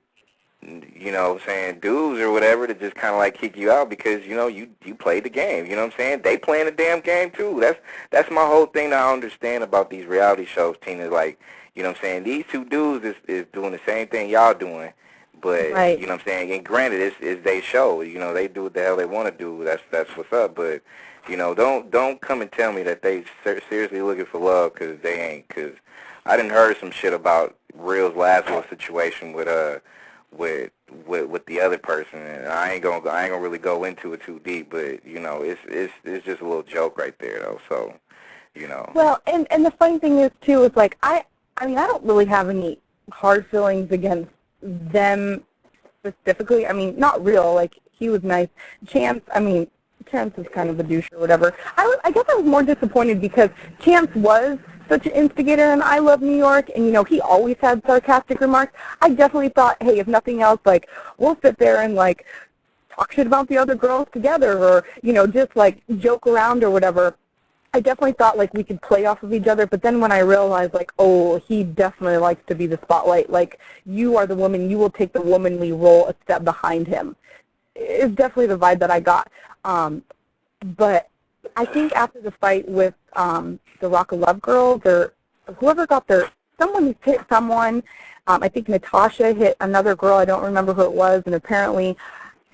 dudes or whatever to just kind of like kick you out because, you played the game, you know what I'm saying? They playing the damn game too. That's my whole thing that I understand about these reality shows, Tina, like, you know what I'm saying? These two dudes is doing the same thing y'all doing, but, right. You know what I'm saying? And granted, it's they show, they do what the hell they want to do. That's what's up, but, don't come and tell me that they seriously looking for love because they ain't, because I didn't heard some shit about Real's Lazarus situation with the other person, and I ain't gonna really go into it too deep, but you know, it's just a little joke right there though. So, you know. Well, and the funny thing is too is like I mean I don't really have any hard feelings against them specifically. I mean, not Real, like he was nice. Chance is kind of a douche or whatever. I guess I was more disappointed because Chance was such an instigator in I Love New York, and, you know, he always had sarcastic remarks. I definitely thought, hey, if nothing else, like, we'll sit there and, like, talk shit about the other girls together or, you know, just, like, joke around or whatever. I definitely thought, like, we could play off of each other, but then when I realized, like, oh, he definitely likes to be the spotlight. Like, you are the woman. You will take the womanly role a step behind him. It's definitely the vibe that I got. But I think after the fight with the Rock of Love girls, or whoever got someone hit someone. I think Natasha hit another girl. I don't remember who it was, and apparently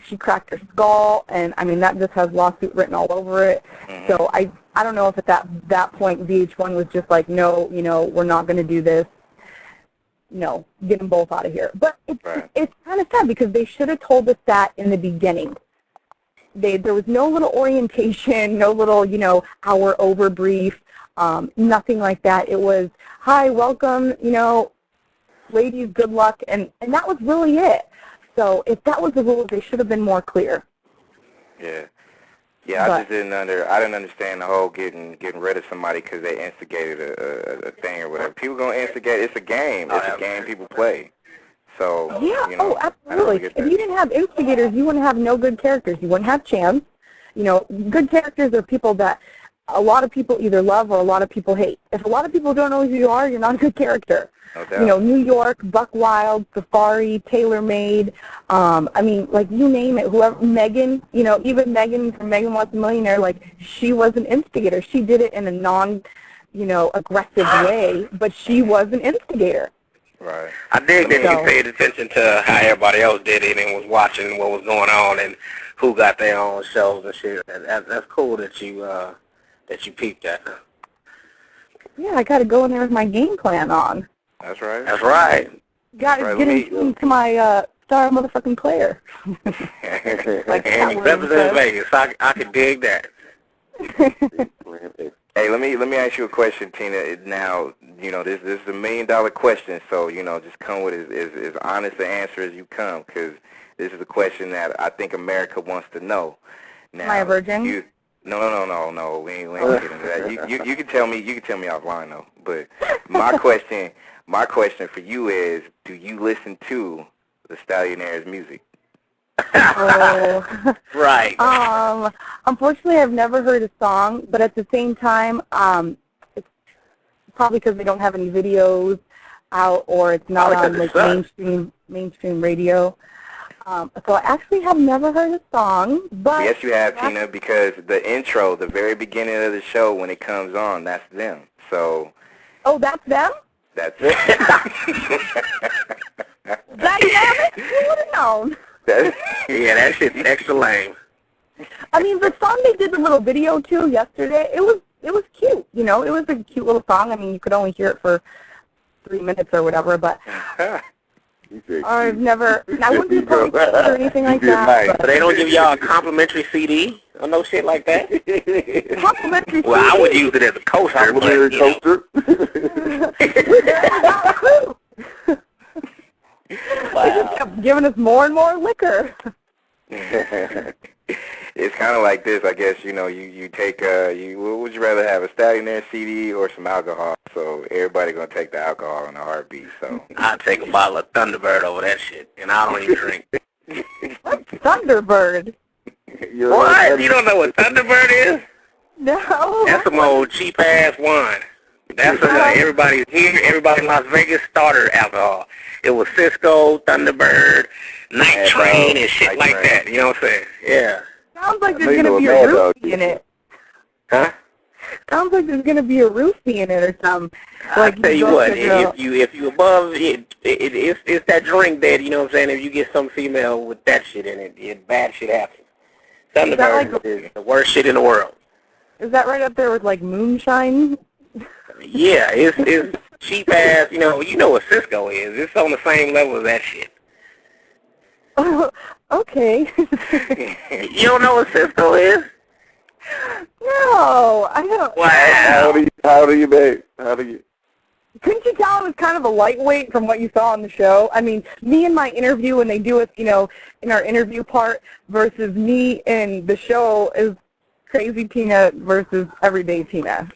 she cracked her skull, and I mean that just has lawsuit written all over it. So I don't know if at that point VH1 was just like, no, you know, we're not going to do this. No, get them both out of here. But it's kind of sad because they should have told us that in the beginning. There was no little orientation, no little, you know, hour over brief, nothing like that. It was, hi, welcome, you know, ladies, good luck, and that was really it. So if that was the rule, they should have been more clear. Yeah. Yeah, I didn't understand the whole getting rid of somebody because they instigated a thing or whatever. People gonna instigate. It's a game. It's a game people play. So yeah, you know, absolutely. If you didn't have instigators, you wouldn't have no good characters. You wouldn't have Chance. You know, good characters are people that a lot of people either love or a lot of people hate. If a lot of people don't know who you are, you're not a good character. No doubt. You know, New York, Buck Wild, Safari, TaylorMade, I mean, like, you name it, whoever, Megan, you know, even Megan from Megan Wants a Millionaire, like, she was an instigator. She did it in a aggressive way, but she was an instigator. Right. I dig that you paid attention to how everybody else did it and was watching what was going on and who got their own shows and shit. That's cool that you peeped that. Yeah, I got to go in there with my game plan on. That's right. That's right. Got to get into my star motherfucking player. Like and represent Vegas. I could dig that. Hey, let me ask you a question, Tina. Now, you know, this is $1 million question, so, you know, just come with as honest an answer as you come, because this is a question that I think America wants to know. Now, am I a virgin? No. We ain't getting into that. You can tell me offline though. But my question for you is, do you listen to the Stallionaires' music? Oh. Right. Unfortunately, I've never heard a song, but at the same time, it's probably because they don't have any videos out, or it's not on like mainstream radio. So I actually have never heard a song, but yes, you have, Tina, because the intro, the very beginning of the show, when it comes on, that's them. So. Oh, that's them? That's it. That who would have known? Yeah, that shit's extra lame. I mean, the song they did the little video to yesterday, it was cute. You know, it was a cute little song. I mean, you could only hear it for 3 minutes or whatever, but I wouldn't be opposed to it or anything like that. Nice. So they don't give y'all a complimentary CD or no shit like that? Complimentary CD? Well, I would use it as a coaster. Complimentary coaster? Wow. They just kept giving us more and more liquor. It's kind of like this, I guess. You know, you take what would you rather have, a Stallionaire CD or some alcohol? So everybody gonna take the alcohol in a heartbeat. So I'd take a bottle of Thunderbird over that shit, and I don't even drink. What's Thunderbird? What? You don't know what Thunderbird is? No. That's some old cheap ass wine. That's everybody in Las Vegas starter alcohol. It was Cisco, Thunderbird, Night Train, and shit like that. You know what I'm saying? Yeah. Sounds like there's going to be a roofie in it. Huh? Sounds like there's going to be a roofie in it or something. Like, I tell you what, if you above it, it's that drink that, you know what I'm saying, if you get some female with that shit in it, bad shit happens. Thunderbird is the worst shit in the world. Is that right up there with, like, moonshine? Yeah, it's cheap ass, you know what Cisco is. It's on the same level as that shit. Oh, okay. You don't know what Cisco is? No, I don't. Wow. How old are you, babe? How do you? Couldn't you tell I was kind of a lightweight from what you saw on the show? I mean, me in my interview when they do it, in our interview part versus me in the show is Crazy Tina versus Everyday Tina.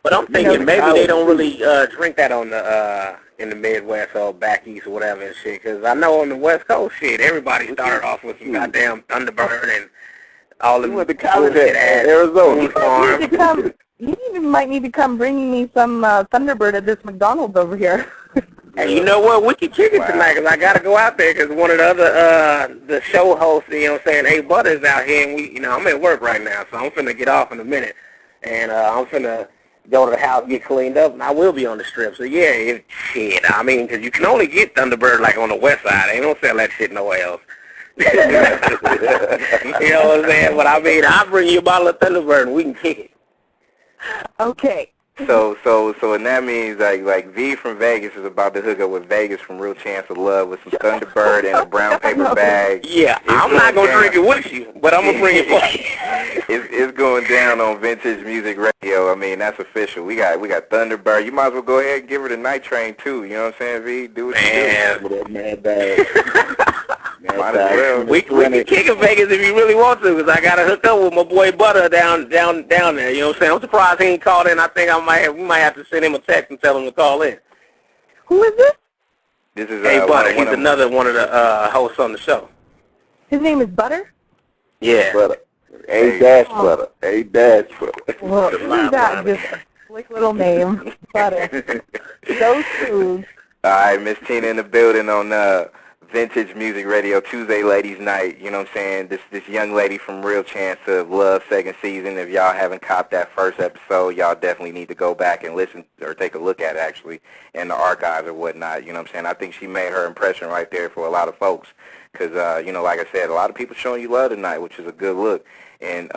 But I'm thinking maybe they don't really drink that on the in the Midwest or back east or whatever and shit. Because I know on the West Coast, shit, everybody started off with some goddamn Thunderbird and all the went to college at Arizona Farm. You might need to come bringing me some Thunderbird at this McDonald's over here. And you know what? We can kick it tonight because I got to go out there because one of the other the show hosts, hey, Butter's out here, and I'm at work right now, so I'm finna get off in a minute. And I'm finna go to the house, get cleaned up, and I will be on the strip. So, yeah, because you can only get Thunderbird, like, on the west side. They don't sell that shit nowhere else. You know what I'm saying? But, I'll bring you a bottle of Thunderbird, and we can kick it. Okay. So and that means like V from Vegas is about to hook up with Vegas from Real Chance of Love with some Thunderbird and a brown paper bag. Yeah, I'm not gonna drink it with you, but I'm gonna bring it for you. It's going down on Vintage Music Radio. I mean, that's official. We got Thunderbird. You might as well go ahead and give her the Night Train too. You know what I'm saying, V? Do what you do. Mad bag. Might as well. We can kick in Vegas if you really want to, because I got to hook up with my boy Butter down there. You know what I'm saying? I'm surprised he ain't called in. I think we might have to send him a text and tell him to call in. Who is this? This is Hey Butter. He's another one of the hosts on the show. His name is Butter? Yeah. Butter. Butter. Butter. Well, isn't that just a slick little name? Butter. So smooth. All right, Miss Tina in the building on Vintage Music Radio, Tuesday Ladies Night. You know what I'm saying? This young lady from Real Chance of Love, second season. If y'all haven't copped that first episode, y'all definitely need to go back and listen or take a look at it, actually, in the archives or whatnot. You know what I'm saying? I think she made her impression right there for a lot of folks because, like I said, a lot of people showing you love tonight, which is a good look. And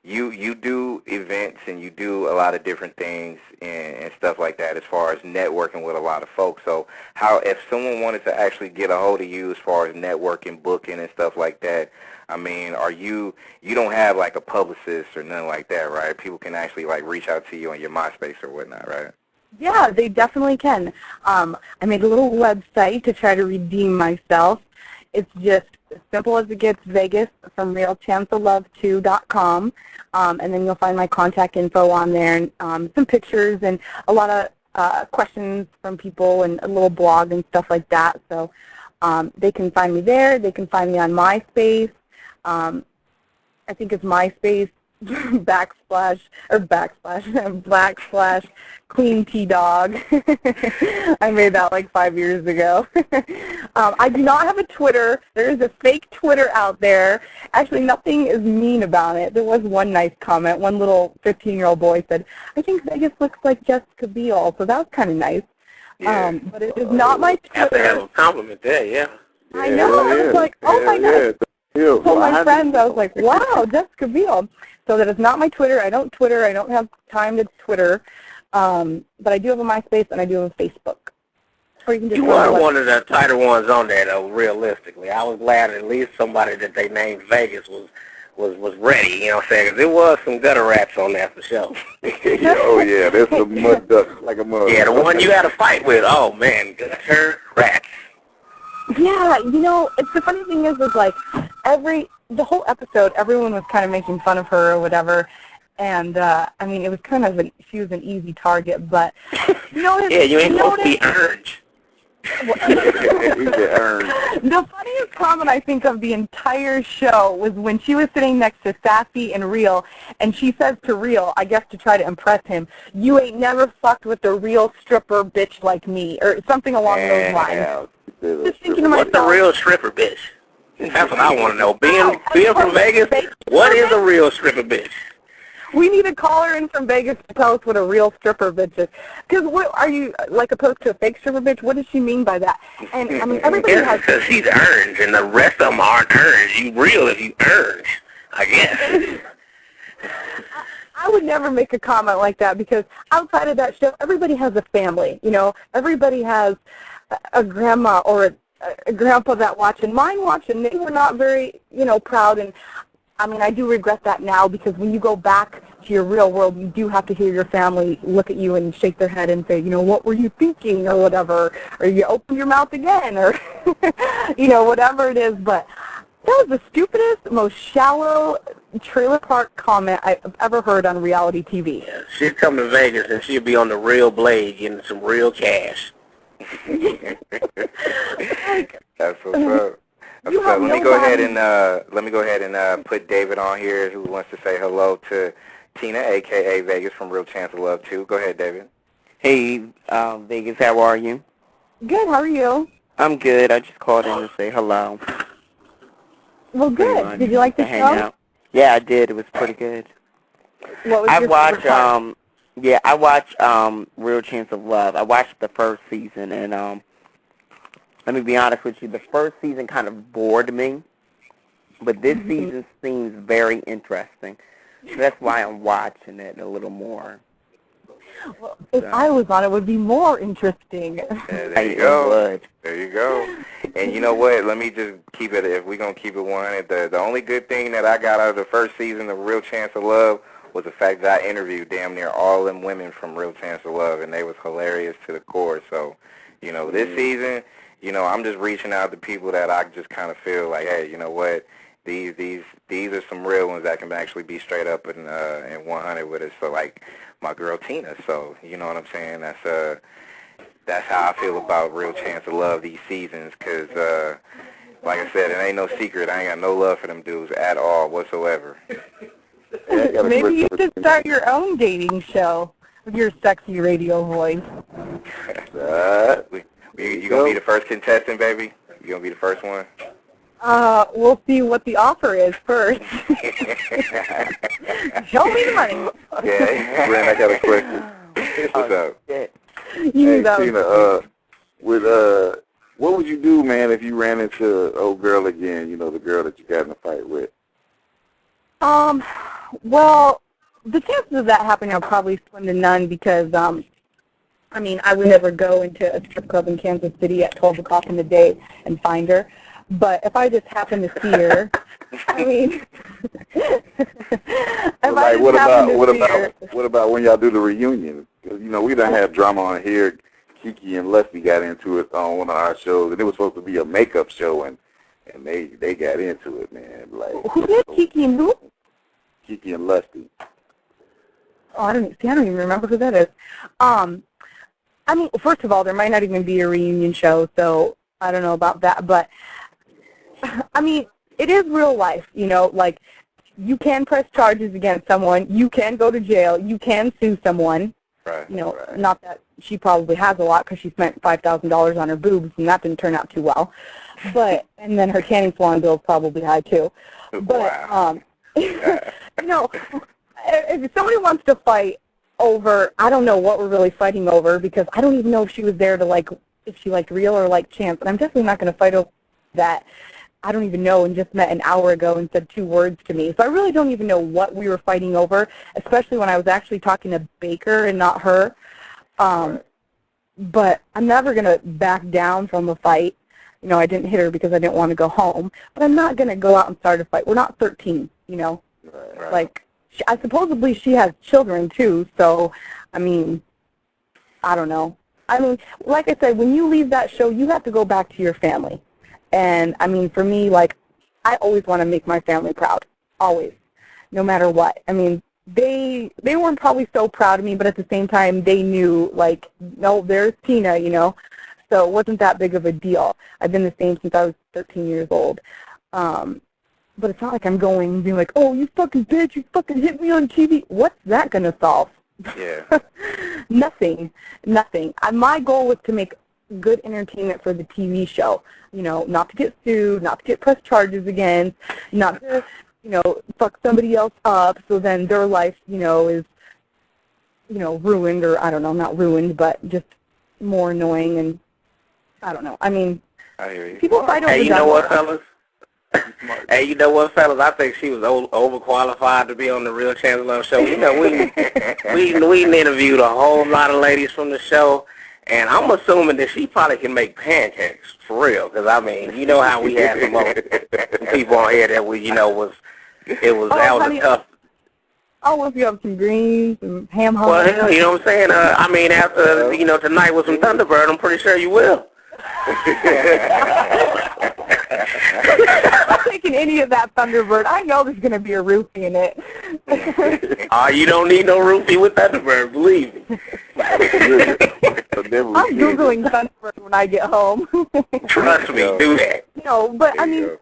you do events and you do a lot of different things and stuff like that as far as networking with a lot of folks. So if someone wanted to actually get a hold of you as far as networking, booking and stuff like that, I mean, you don't have like a publicist or nothing like that, right? People can actually like reach out to you on your MySpace or whatnot, right? Yeah, they definitely can. I made a little website to try to redeem myself. It's just as simple as it gets, Vegas from realchanceoflove2.com, and then you'll find my contact info on there, and some pictures and a lot of questions from people and a little blog and stuff like that. So they can find me there. They can find me on MySpace. I think it's MySpace // Queen Tea Dog. I made that like 5 years ago. I do not have a Twitter. There is a fake Twitter out there. Actually, nothing is mean about it. There was one nice comment. One little 15-year-old boy said, "I think Vegas looks like Jessica Biel," so that was kind of nice. Yeah. But it is not my Twitter. Have to have a compliment there, yeah. I know. I was like, oh my God. I told my friends, I was like, wow, Jessica Biel. So that is not my Twitter. I don't Twitter. I don't have time to Twitter. But I do have a MySpace and I do have a Facebook. Or you can just You weren't one of the tighter ones on there, though, realistically. I was glad at least somebody that they named Vegas was ready, you know what I'm saying? Because there was some gutter rats on there for sure. Oh, yeah, there's some mud ducks like a mud. Yeah, the one you had a fight with, oh, man, gutter rats. Yeah, it's the funny thing is like the whole episode, everyone was kind of making fun of her or whatever. And, it was kind of she was an easy target, but, yeah, you ain't supposed to be orange. The funniest comment I think of the entire show was when she was sitting next to Sassy and Real, and she says to Real, I guess to try to impress him, "You ain't never fucked with a real stripper bitch like me," or something along those lines. Just thinking to myself, what's a real stripper bitch? That's what I want to know. Being from Vegas, what is a real stripper bitch? We need a caller in from Vegas to tell us what a real stripper bitch is. Because what are you, like, opposed to a fake stripper bitch? What does she mean by that? And, everybody has... because she's orange, and the rest of them aren't orange. You real if you orange, I guess. I would never make a comment like that because outside of that show, everybody has a family. You know, everybody has a grandma or a grandpa that watch, and mine watch, and they were not very, you know, proud. And I mean, I do regret that now because when you go back to your real world, you do have to hear your family look at you and shake their head and say, you know, what were you thinking or whatever, or you open your mouth again, or, you know, whatever it is. But that was the stupidest, most shallow trailer park comment I've ever heard on reality TV. Yeah, she'd come to Vegas and she'd be on the real blade getting some real cash. That's what's up. Let me go ahead and put David on here, who wants to say hello to Tina, aka Vegas from Real Chance of Love 2. Go ahead, David. Hey, Vegas, how are you? Good, how are you? I'm good. I just called in to say hello. Well, good. Did you like the show? Out. Yeah, I did. It was pretty good. What was your favorite part? Yeah, I watched Real Chance of Love. I watched the first season, and let me be honest with you, the first season kind of bored me, but this season seems very interesting. So that's why I'm watching it a little more. Well, if I was on it, would be more interesting. Yeah, there you go. There you go. And you know what? Let me just keep it, if we're going to keep it 100, the only good thing that I got out of the first season of Real Chance of Love was the fact that I interviewed damn near all them women from Real Chance of Love, and they was hilarious to the core. So, you know, this season, you know, I'm just reaching out to people that I just kind of feel like, hey, you know what? These are some real ones that can actually be straight up in 100 with us. So, like my girl Tina. So, you know what I'm saying? That's how I feel about Real Chance of Love these seasons. Cause like I said, it ain't no secret. I ain't got no love for them dudes at all whatsoever. Maybe you should start your own dating show with your sexy radio voice. You gonna be the first contestant, baby? You gonna be the first one? We'll see what the offer is first. Show me the money. Yeah, Brent, I got a question. What's up? Hey, Tina, what would you do, man, if you ran into an old girl again, you know, the girl that you got in a fight with? Well, the chances of that happening are probably slim to none because, I mean, I would never go into a strip club in Kansas City at 12 o'clock in the day and find her. But if I just happen to see her, I mean, what about when y'all do the reunion? 'Cause, you know, we done had drama on here. Kiki and Lusty got into it on one of our shows, and it was supposed to be a makeup show, and they got into it, man. Like, who did Kiki and who? Kiki and Lusty. Oh, I don't even remember who that is. I mean, first of all, there might not even be a reunion show, so I don't know about that. But I mean, it is real life, you know. Like, you can press charges against someone, you can go to jail, you can sue someone. Right. You know, not that she probably has a lot because she spent $5,000 on her boobs, and that didn't turn out too well. But and then her tanning salon bill is probably high too. But you know, if somebody wants to fight over, I don't know what we're really fighting over because I don't even know if she was there to like, if she liked Real or liked Chance, and I'm definitely not going to fight over that. I don't even know, and just met an hour ago and said 2 words to me. So I really don't even know what we were fighting over, especially when I was actually talking to Baker and not her. But I'm never going to back down from a fight. You know, I didn't hit her because I didn't want to go home. But I'm not going to go out and start a fight. We're not 13, you know. Right. Like, supposedly she has children, too. So, I mean, I don't know. I mean, like I said, when you leave that show, you have to go back to your family. And, I mean, for me, like, I always want to make my family proud, always, no matter what. I mean, they weren't probably so proud of me, but at the same time, they knew, like, no, there's Tina, you know. So it wasn't that big of a deal. I've been the same since I was 13 years old. But it's not like I'm going and being like, oh, you fucking bitch, you fucking hit me on TV. What's that going to solve? Yeah. Nothing. My goal was to make good entertainment for the TV show. You know, not to get sued, not to get pressed charges against, not to, you know, fuck somebody else up so then their life, you know, is, you know, ruined, or I don't know, not ruined, but just more annoying, and I don't know. I mean, I hear you. people fight over Hey, you know what, fellas? Hey, you know what, fellas? I think she was overqualified to be on the Real Chance of Love show. You know, we interviewed a whole lot of ladies from the show, and I'm assuming that she probably can make pancakes for real. Because I mean, you know how we had some people on here that that was a tough. I'll whip you up some greens and ham hocks. Well, hell, you know what I'm saying? I mean, after tonight with some Thunderbird, I'm pretty sure you will. I'm not taking any of that Thunderbird. I know there's going to be a roofie in it. You don't need no roofie with Thunderbird, believe me. I'm Googling Thunderbird when I get home. Trust me, do that. No, but I mean,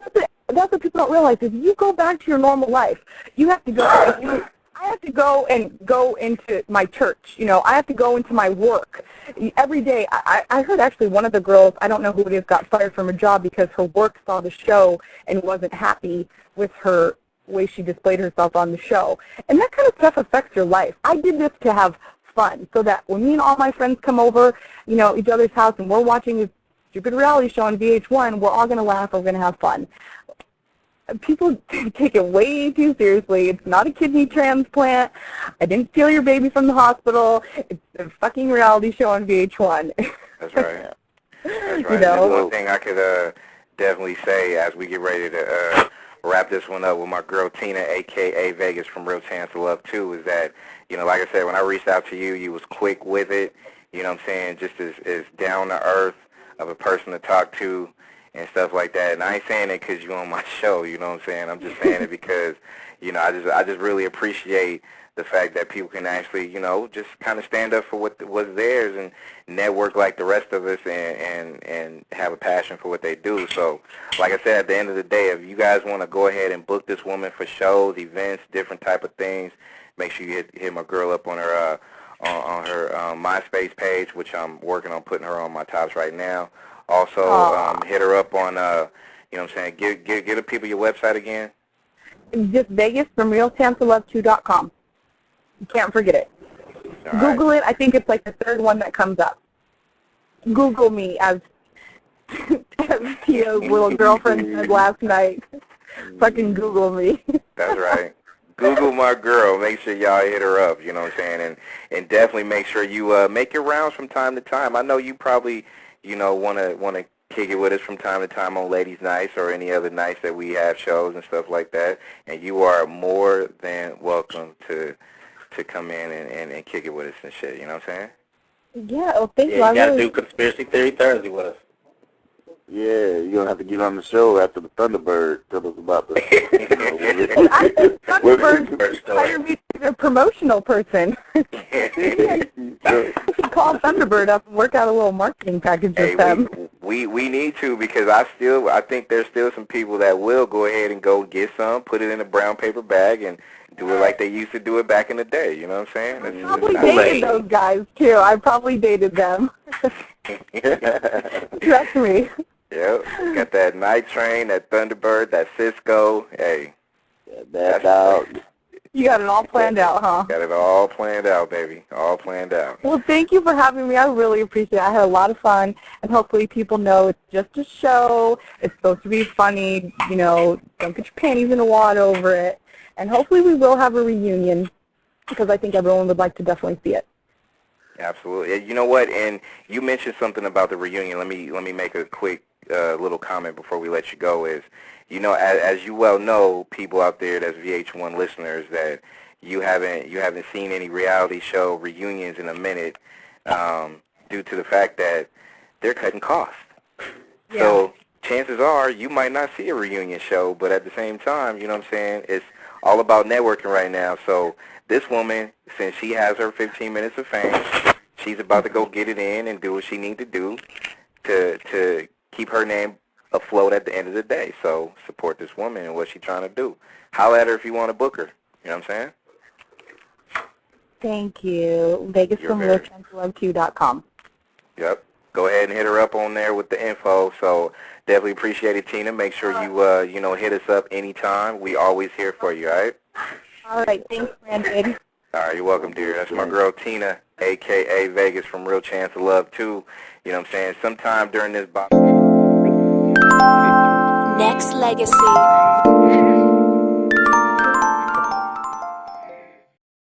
that's what people don't realize is you go back to your normal life. You have to go. I have to go into my church. You know, I have to go into my work every day. I heard actually one of the girls, I don't know who it is, got fired from a job because her work saw the show and wasn't happy with her way she displayed herself on the show. And that kind of stuff affects your life. I did this to have fun, so that when me and all my friends come over, you know, each other's house and we're watching a stupid reality show on VH1, we're all going to laugh, we're going to have fun. People take it way too seriously. It's not a kidney transplant. I didn't steal your baby from the hospital. It's a fucking reality show on VH1. That's right. That's right. You know? One thing I could definitely say as we get ready to wrap this one up with my girl Tina, a.k.a. Vegas from Real Chance of Love 2, is that, you know, like I said, when I reached out to you, you was quick with it. You know what I'm saying? Just as down to earth of a person to talk to and stuff like that. And I ain't saying it because you're on my show, you know what I'm saying? I'm just saying it because, you know, I just really appreciate the fact that people can actually, you know, just kind of stand up for what's theirs and network like the rest of us and have a passion for what they do. So, like I said, at the end of the day, if you guys want to go ahead and book this woman for shows, events, different type of things, make sure you hit my girl up on her MySpace page, which I'm working on putting her on my tops right now. Also, hit her up on, you know what I'm saying, give the people your website again. Just Vegas from RealChanceOfLove2.com. You can't forget it. All Google it. I think it's like the third one that comes up. Google me, as Tia's little girlfriend said last night. Fucking Google me. That's right. Google my girl. Make sure y'all hit her up, you know what I'm saying? And definitely make sure you make your rounds from time to time. I know you probably, you know, want to kick it with us from time to time on Ladies Nights or any other nights that we have shows and stuff like that. And you are more than welcome to come in and kick it with us and shit, you know what I'm saying? Yeah, well, thank you. You got to do Conspiracy Theory Thursday with us. Yeah, you're going to have to get on the show after the Thunderbird. Tell us about the... I think Thunderbird hired me to be a promotional person. I should call Thunderbird up and work out a little marketing package with them. We need to, because I think there's still some people that will go ahead and go get some, put it in a brown paper bag, and do it like they used to do it back in the day. You know what I'm saying? I probably dated those guys, too. I probably dated them. Trust me. Yep. Got that Night Train, that Thunderbird, that Cisco. Hey. That's out. You got it all planned out, huh? Got it all planned out, baby. All planned out. Well, thank you for having me. I really appreciate it. I had a lot of fun, and hopefully people know it's just a show. It's supposed to be funny. You know, don't get your panties in a wad over it. And hopefully we will have a reunion, because I think everyone would like to definitely see it. Absolutely. You know what? And you mentioned something about the reunion. Let me make a quick little comment before we let you go. Is, you know, as you well know, people out there that's VH1 listeners, that you haven't seen any reality show reunions in a minute, due to the fact that they're cutting costs. Yeah. So chances are you might not see a reunion show, but at the same time, you know what I'm saying, it's all about networking right now. So this woman, since she has her 15 minutes of fame, she's about to go get it in and do what she needs to do to keep her name afloat at the end of the day. So support this woman and what she's trying to do. Holler at her if you want to book her. You know what I'm saying? Thank you. Vegas from RealChanceOfLove2.com. Yep. Go ahead and hit her up on there with the info. So definitely appreciate it, Tina. Make sure you hit us up anytime. We always here for you, all right? All right. Thanks, Brandon. All right, you're welcome, dear. That's my girl, Tina, a.k.a. Vegas from Real Chance of Love 2. You know what I'm saying? Sometime during this... Nexxlegacy.